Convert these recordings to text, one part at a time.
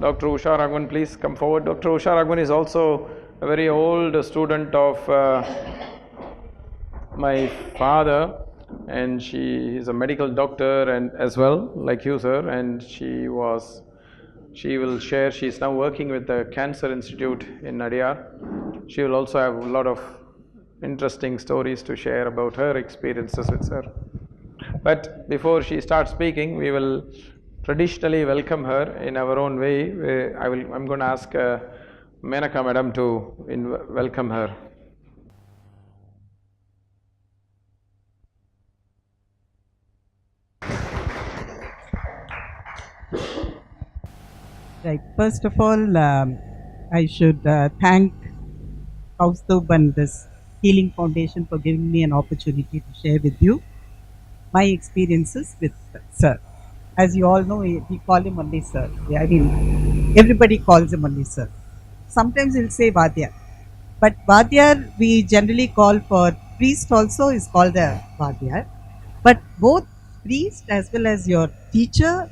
Dr. Usha Raghavan, please come forward. Dr. Usha Raghavan is also a very old student of my father, and she is a medical doctor and as well, like you, sir. And she will share. She is now working with the Cancer Institute in Nadiyar. She will also have a lot of interesting stories to share about her experiences with sir. But before she starts speaking, we will traditionally welcome her in our own way. I'm going to ask Menaka Madam to welcome her. Right. First of all, I should thank Kausthub and this Healing Foundation for giving me an opportunity to share with you my experiences with Sir. As you all know, we call him only Sir. Yeah, I mean, everybody calls him only Sir. Sometimes he'll say Vadyar. But Vadyar, we generally call for priest also is called a Vadyar. But both priest as well as your teacher,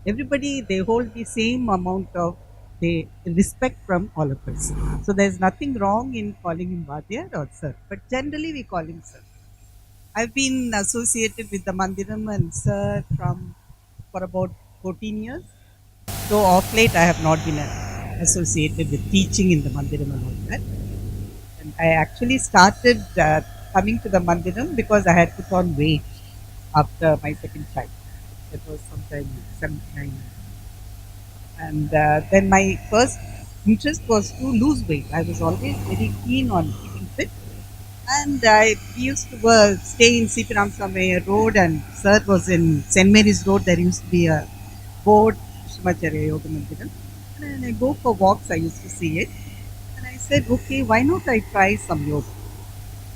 everybody, they hold the same amount of they respect from all of us. So there's nothing wrong in calling him Vadyar or Sir. But generally we call him Sir. I've been associated with the Mandiram and Sir from for about 14 years. Though off late I have not been associated with teaching in the Mandiram and all that. And I actually started coming to the Mandiram because I had put on weight after my second child. That was sometime 79. And then my first interest was to lose weight. I was always very keen on keeping fit. And we used to stay in C.P. Ramaswamy Road, and Sir was in St. Mary's Road. There used to be a board, Krishnamacharya Yoga Mandiram. And when I go for walks, I used to see it. And I said, okay, why not I try some yoga?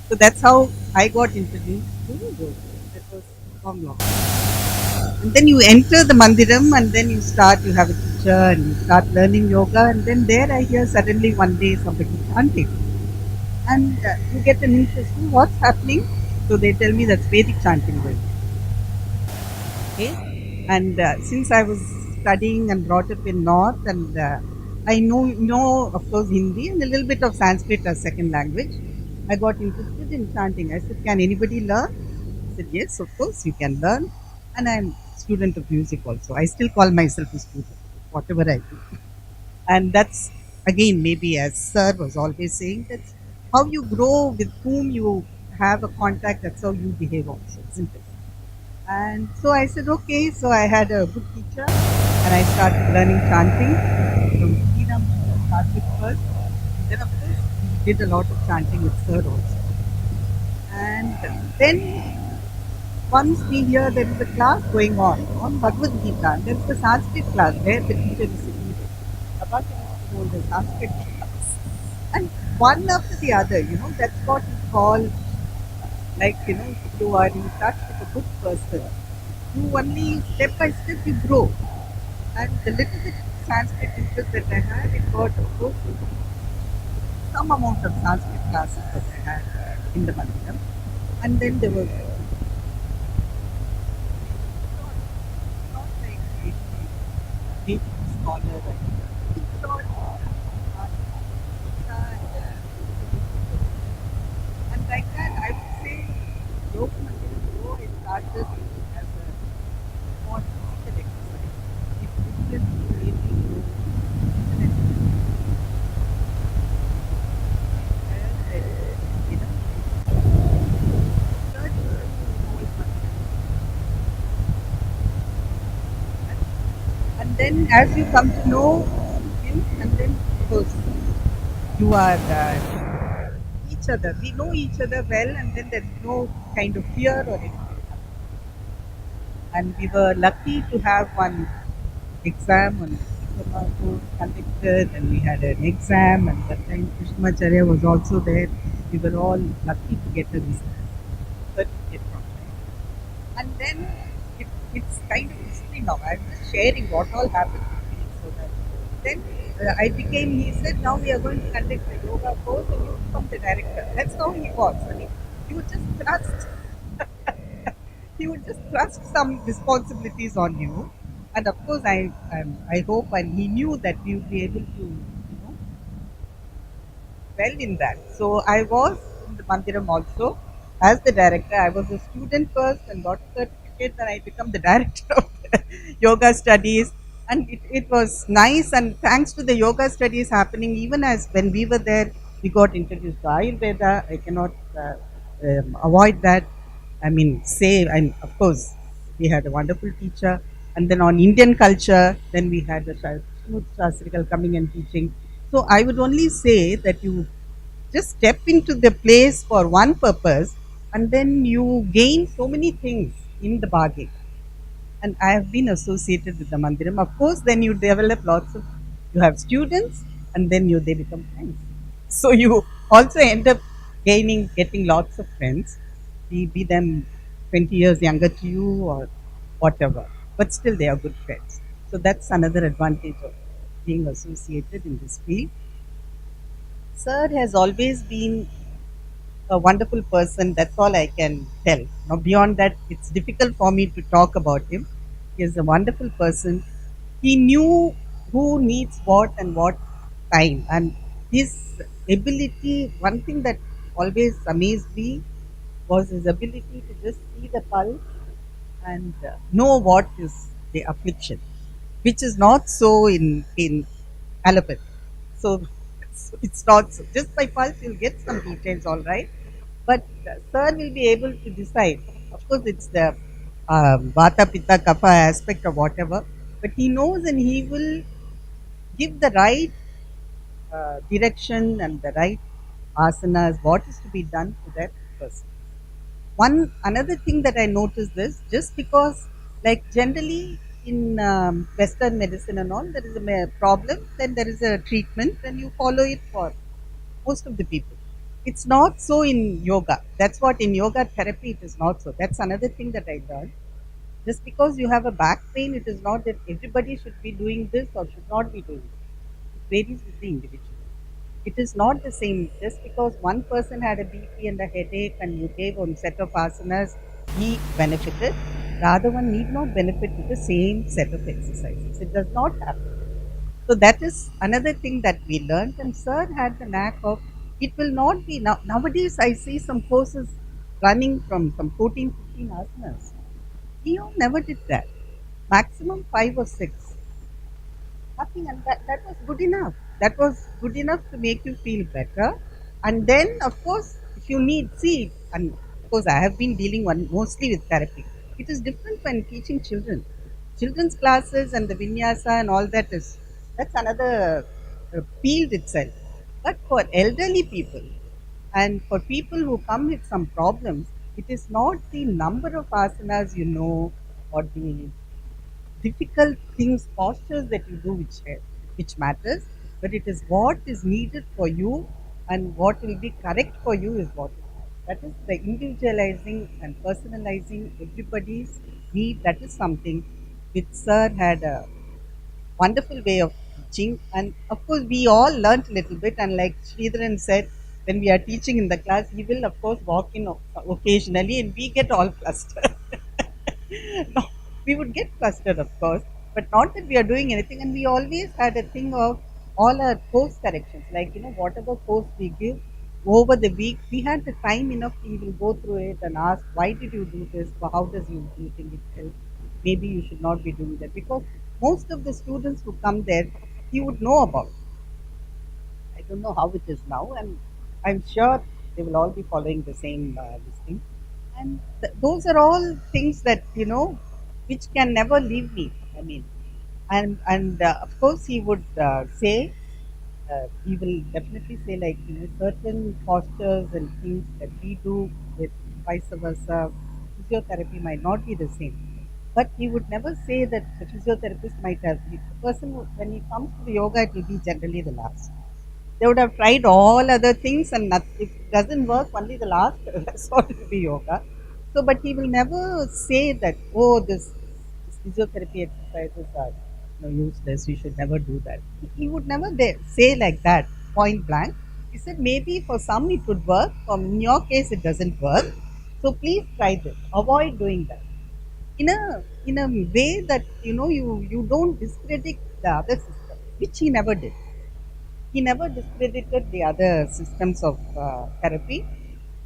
So that's how I got introduced to yoga. That was long. And then you enter the mandiram and then you have a teacher and you start learning yoga. And then there I hear suddenly one day somebody chanting. And you get an interest in what's happening. So they tell me that's Vedic chanting going. Okay. And since I was studying and brought up in North, and I know of course Hindi and a little bit of Sanskrit as second language, I got interested in chanting. I said, "Can anybody learn?" I said, "Yes, of course you can learn." And I'm student of music also. I still call myself a student, whatever I do. And that's again maybe as Sir was always saying, that's how you grow with whom you have a contact. That's how you behave also, isn't it? And so I said, okay. So I had a good teacher and I started learning chanting from Freedom started first. And then, of course, we did a lot of chanting with Sir also. And then once we hear there is a class going on Bhagavad Gita, and there is a Sanskrit class where the teacher is sitting there. Abhaka used to hold a Sanskrit class. And one after the other, that's what we call, like, if you are in touch with a good person, you only step by step you grow. And the little bit Sanskrit interest that I had, it got of course some amount of Sanskrit classes that I had in the Mandiram. And then there was not like a scholar, right? It's all and like that, I would say yoga Mandiram, though it started as a more physical exercise, it influenced me really you know, search whole and then as you come to know him, and then of course you are each other. We know each other well, and then there's no kind of fear or anything. And we were lucky to have one exam on diploma course conducted, and we had an exam, and that time Krishnamacharya was also there. We were all lucky to get a certificate from him. And then it's kind of history now. I'm just sharing what all happened with me so that then I became, he said, now we are going to conduct a yoga course and you become the director. That's how he was. I mean, he would just trust, he would just trust some responsibilities on you. And of course, I hope, and he knew that we would be able to, well in that. So I was in the Mandiram also as the director. I was a student first and got a certificate, and I become the director of the yoga studies. And it was nice, and thanks to the yoga studies happening, even as when we were there, we got introduced to Ayurveda. I cannot avoid that. I mean, say, and of course, we had a wonderful teacher. And then on Indian culture, then we had the Shastrikal coming and teaching. So I would only say that you just step into the place for one purpose, and then you gain so many things in the bargain. And I have been associated with the Mandiram. Of course, then you develop lots of, you have students, and then they become friends. So you also end up getting lots of friends, be them 20 years younger to you or whatever, but still they are good friends. So that's another advantage of being associated in this field. Sir has always been a wonderful person. That's all I can tell. Now, beyond that, it's difficult for me to talk about him. He is a wonderful person. He knew who needs what and what time. And his ability, one thing that always amazed me was his ability to just see the pulse and know what is the affliction, which is not so in allopathy. So, so it's not so. Just by pulse, you'll get some details, all right. But Sir will be able to decide. Of course, it's the Vata, Pitta, Kapha aspect of whatever, but he knows and he will give the right direction and the right asanas, what is to be done to that person. One another thing that I noticed is just because, like generally in Western medicine and all, there is a problem, then there is a treatment, and you follow it for most of the people. It's not so in yoga. That's what in yoga therapy it is not so. That's another thing that I learned. Just because you have a back pain, it is not that everybody should be doing this or should not be doing this. It varies with the individual. It is not the same. Just because one person had a BP and a headache and you gave one set of asanas, he benefited. The other one need not benefit with the same set of exercises. It does not happen. So that is another thing that we learned. And Sir had the knack of it will not be now. Nowadays, I see some courses running from some 14, 15 asanas. He never did that. Maximum 5 or 6. Nothing, and that was good enough. That was good enough to make you feel better. And then, of course, if you need, see, and of course, I have been dealing mostly with therapy. It is different when teaching children. Children's classes and the vinyasa and all that is that's another field itself. But for elderly people and for people who come with some problems, it is not the number of asanas or the difficult things, postures that you do which matters, but it is what is needed for you and what will be correct for you is what matters. That is the individualizing and personalizing everybody's need. That is something which Sir had a wonderful way of teaching. And of course, we all learnt a little bit. And like Sridharan said, when we are teaching in the class, he will, of course, walk in occasionally and we get all flustered. No, we would get flustered, of course, but not that we are doing anything. And we always had a thing of all our course corrections, like, whatever course we give over the week, we had the time enough to even go through it and ask, why did you do this? How does you think it helps? Maybe you should not be doing that because most of the students who come there, he would know about. I don't know how it is now, and I'm sure they will all be following the same this thing. And those are all things that which can never leave me. I mean, and of course he would say he will definitely say like certain postures and things that we do with vice versa. Physiotherapy might not be the same, but he would never say that the physiotherapist might have. The person when he comes to the yoga, it will be generally the last. They would have tried all other things and if it doesn't work, only the last resort will be yoga. So, but he will never say that, oh, this physiotherapy exercises are useless, you should never do that. He would never say like that, point blank. He said, maybe for some it would work, in your case it doesn't work. So please try this, avoid doing that. in a way that you don't discredit the other system, which he never did. He never discredited the other systems of therapy,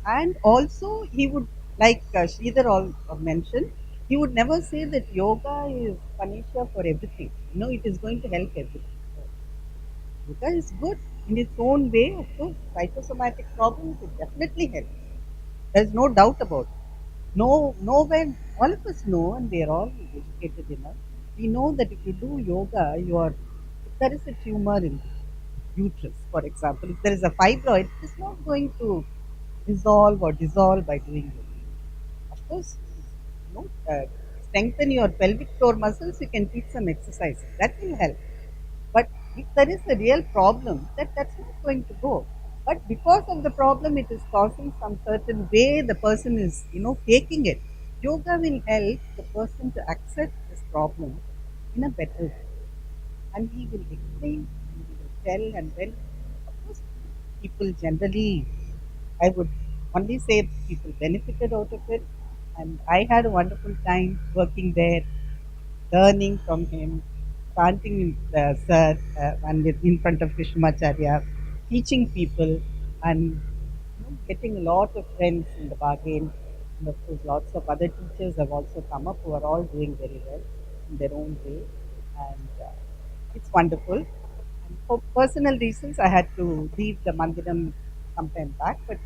and also he would, like Sridhar mentioned, he would never say that yoga is panacea for everything. It is going to help everything. So, yoga is good in its own way. Of course, psychosomatic problems it definitely helps. There's no doubt about it. No, when all of us know, and we are all educated enough, we know that if you do yoga, if there is a tumor in the uterus, for example, if there is a fibroid, it is not going to dissolve by doing yoga. Of course, strengthen your pelvic floor muscles. You can teach some exercises that will help. But if there is a real problem, that's not going to go. But because of the problem, it is causing some certain way the person is, taking it. Yoga will help the person to accept this problem in a better way. And he will explain and he will tell, and then, of course, people generally, I would only say people benefited out of it. And I had a wonderful time working there, learning from him, chanting Sir and in front of Krishnamacharya, teaching people, and getting a lot of friends in the bargain. And of course, lots of other teachers have also come up who are all doing very well in their own way. And it's wonderful. And for personal reasons, I had to leave the Mandiram sometime back, but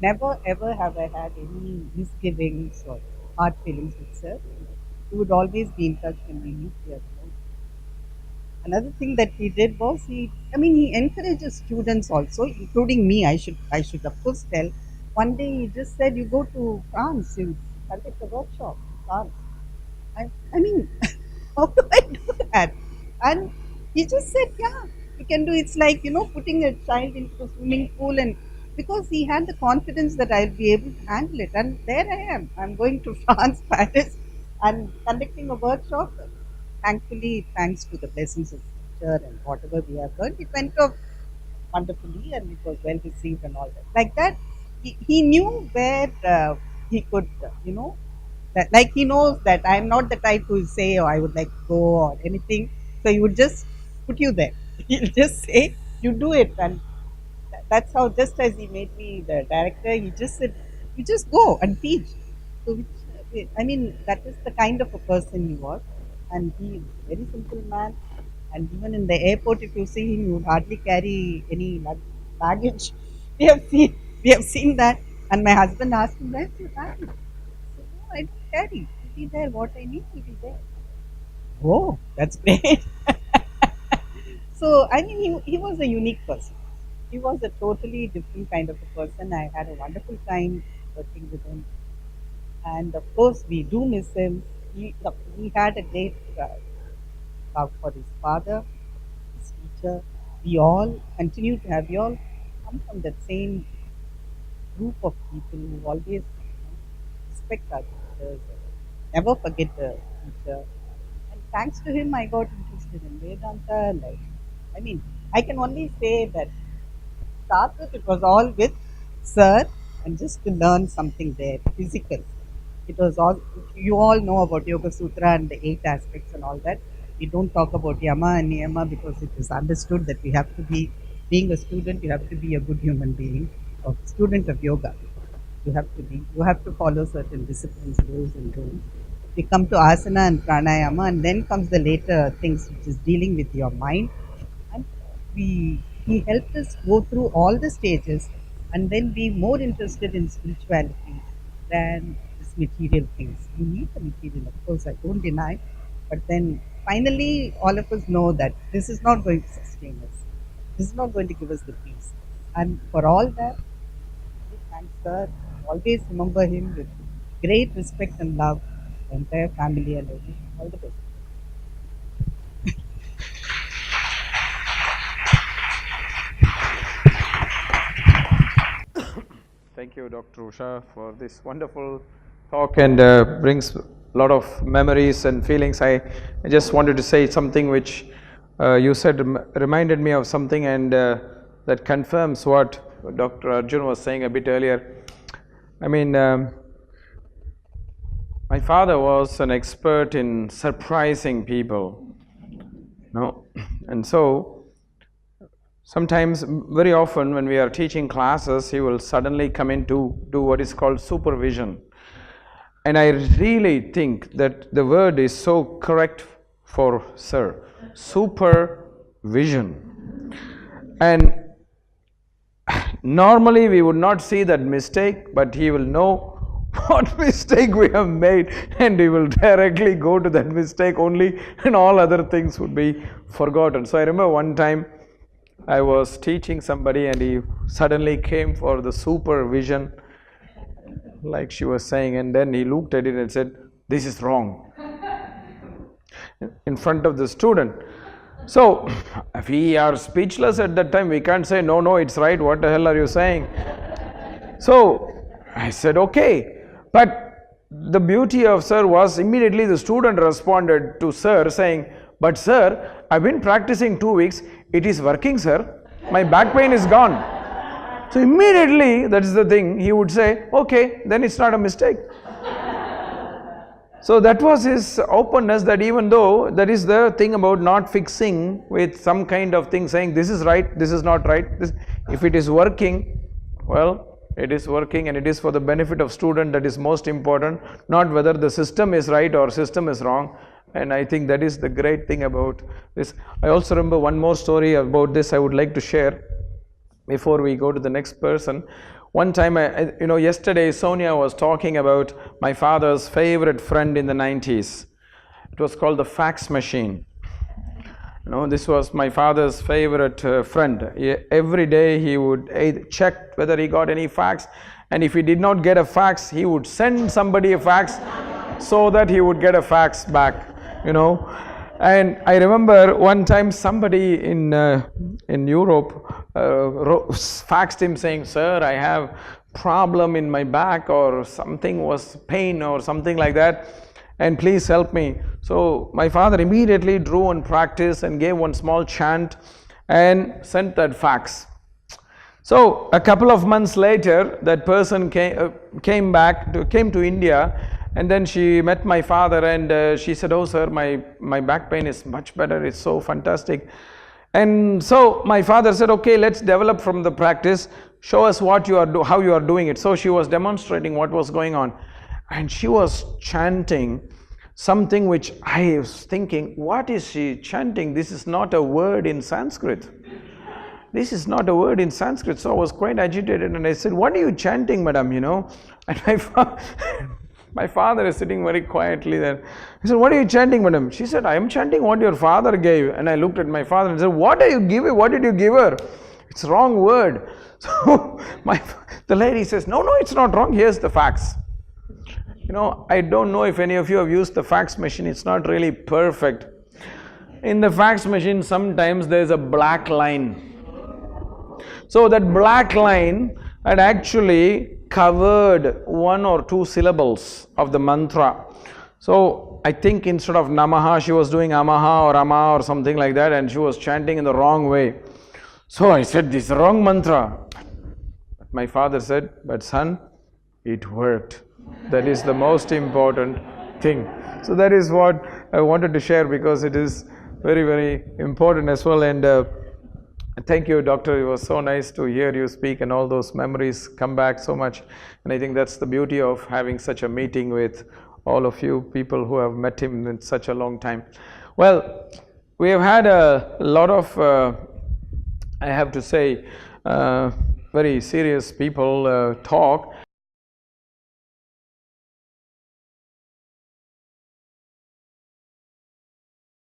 never ever have I had any misgivings or hard feelings with Sir. He would always be in touch when we meet here. Another thing that he did was he encourages students also, including me. I should of course tell. One day he just said, "You go to France, you conduct a workshop in France." I mean, how do I do that? And he just said, yeah, you can do. It's like, putting a child into the swimming pool, and because he had the confidence that I'll be able to handle it. And there I am. I'm going to France, Paris, and conducting a workshop. Thankfully, thanks to the blessings of the teacher and whatever we have learned, it went off wonderfully and it was well received and all that. Like that, he knew where he could, like he knows that I'm not the type who will say, oh, I would like to go or anything. So he would just put you there. He'll just say, you do it. And that's how, just as he made me the director, he just said, you just go and teach. So, that is the kind of a person he was. And he is a very simple man. And even in the airport, if you see him, you would hardly carry any baggage. We have seen, we have seen that. And my husband asked him, where's your baggage? I said, no, I don't carry. It'll be there. What I need will be there. Oh, that's great. So, he was a unique person. He was a totally different kind of a person. I had a wonderful time working with him. And of course, we do miss him. He had a great love for his father, his teacher. We all continue to have, we all come from that same group of people who always respect our teachers, never forget the teacher. And thanks to him, I got interested in Vedanta. I can only say that start with, it was all with Sir, and just to learn something there, physical. It was all, you all know about Yoga Sutra and the 8 aspects and all that. We don't talk about Yama and Niyama because it is understood that we have to be, being a student, you have to be a good human being, or student of yoga. You have to follow certain disciplines, rules and rules. We come to asana and pranayama, and then comes the later things which is dealing with your mind. And he helped us go through all the stages and then be more interested in spirituality than this material things. We need the material, of course, I don't deny. But then finally all of us know that this is not going to sustain us. This is not going to give us the peace. And for all that, we thank Sir. Always remember him with great respect and love, the entire family, and everything. All the best. Thank you, Dr. Usha, for this wonderful talk and brings a lot of memories and feelings. I just wanted to say something which you said reminded me of something, and that confirms what Dr. Arjun was saying a bit earlier. I mean, My father was an expert in surprising people. No? And so, sometimes, very often when we are teaching classes, he will suddenly come in to do what is called supervision. And I really think that the word is so correct for Sir. Supervision. And normally we would not see that mistake, but he will know what mistake we have made, and he will directly go to that mistake only, and all other things would be forgotten. So I remember one time I was teaching somebody and he suddenly came for the supervision, like she was saying, and then he looked at it and said, "This is wrong," in front of the student. So if we are speechless at that time, we can't say, no, it's right, what the hell are you saying? So I said, okay. But the beauty of Sir was immediately the student responded to Sir saying, "But Sir, I've been practicing 2 weeks, it is working, Sir. My back pain is gone." So immediately, that is the thing, he would say, okay, then it's not a mistake. So that was his openness, that even though that is the thing about not fixing with some kind of thing, saying this is right, this is not right. If it is working, well, it is working and it is for the benefit of student, that is most important, not whether the system is right or system is wrong. And I think that is the great thing about this. I also remember one more story about this I would like to share before we go to the next person. One time, yesterday Sonia was talking about my father's favorite friend in the 90s. It was called the fax machine. This was my father's favorite friend. Every day he would check whether he got any fax, and if he did not get a fax, he would send somebody a fax so that he would get a fax back, And I remember one time somebody in Europe faxed him saying, "Sir, I have problem in my back, or something was pain or something like that, and please help me." So my father immediately drew on practice and gave one small chant and sent that fax. So a couple of months later, that person came to India, and then she met my father, and she said, "Oh sir, my back pain is much better, it's so fantastic." And so my father said, "Okay, let's develop from the practice, show us what you are how you are doing it." So she was demonstrating what was going on, and she was chanting something which I was thinking, what is she chanting? This is not a word in Sanskrit. This is not a word in Sanskrit. So I was quite agitated, and I said, "What are you chanting, madam?" And my father is sitting very quietly there. He said, "What are you chanting, madam?" She said, "I am chanting what your father gave." And I looked at my father and said, "What are you giving? What did you give her? It's wrong word." So the lady says, "No, it's not wrong. Here's the fax." I don't know if any of you have used the fax machine. It's not really perfect. In the fax machine, sometimes there's a black line. So that black line had actually covered 1 or 2 syllables of the mantra. So I think instead of Namaha, she was doing Amaha or Ama or something like that, and she was chanting in the wrong way. So I said, "This is the wrong mantra." But my father said, "But son, it worked. That is the most important thing." So that is what I wanted to share, because it is very, very important as well. And thank you, Doctor. It was so nice to hear you speak, and all those memories come back so much. And I think that's the beauty of having such a meeting with all of you people who have met him in such a long time. Well, we have had a lot of, I have to say, very serious people talk.